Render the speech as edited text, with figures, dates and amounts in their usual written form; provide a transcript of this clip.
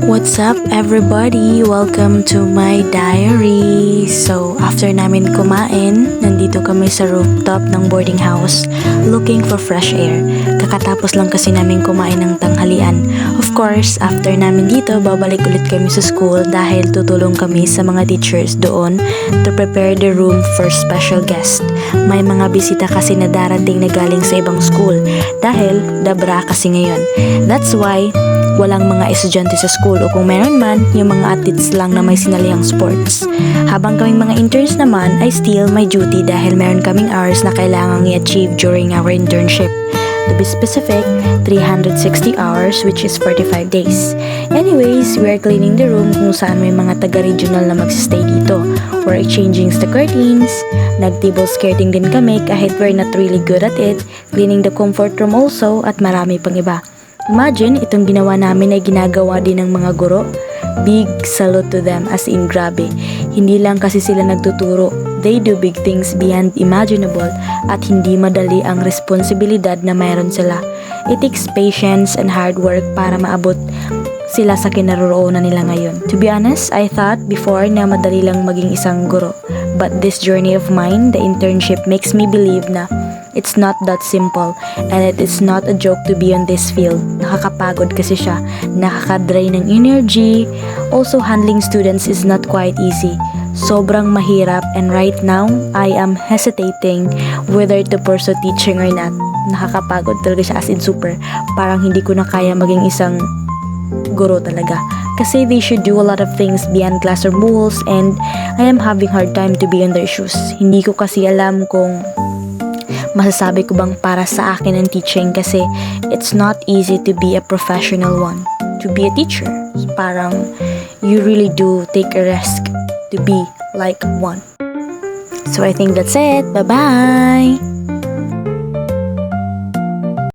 What's up everybody? Welcome to my diary. So, after namin kumain, nandito kami sa rooftop ng boarding house looking for fresh air. Kakatapos lang kasi namin kumain ng tanghalian. Of course, after namin dito, babalik ulit kami sa school dahil tutulong kami sa mga teachers doon to prepare the room for special guest. May mga bisita kasi na darating na galing sa ibang school dahil dabra kasi ngayon. That's why walang mga estudyante sa school o kung meron man, yung mga athletes lang na may sinalihang sports. Habang kaming mga interns naman ay still may duty dahil meron kaming hours na kailangang i-achieve during our internship. To be specific, 360 hours which is 45 days. Anyways, we are cleaning the room kung saan may mga taga-regional na magsistay dito. We're exchanging the curtains, nag-table skirting din kami kahit we're not really good at it, cleaning the comfort room also at marami pang iba. Imagine, itong ginawa namin ay ginagawa din ng mga guro. Big salute to them, as in grabe. Hindi lang kasi sila nagtuturo. They do big things beyond imaginable at hindi madali ang responsibilidad na mayroon sila. It takes patience and hard work para maabot sila sa kinaroroonan nila ngayon. To be honest, I thought before na madali lang maging isang guro. But this journey of mine, the internship, makes me believe na it's not that simple and it is not a joke to be on this field. Nakakapagod kasi siya, nakaka-drain ng energy. Also, handling students is not quite easy. Sobrang mahirap and right now, I am hesitating whether to pursue teaching or not. Nakakapagod talaga siya as in super. Parang hindi ko na kaya maging isang guro talaga. Kasi they should do a lot of things beyond classroom rules and I am having hard time to be in their shoes. Hindi ko kasi alam kung masasabi ko bang para sa akin ang teaching kasi it's not easy to be a professional one. To be a teacher, parang you really do take a risk to be like one. So I think that's it. Bye-bye!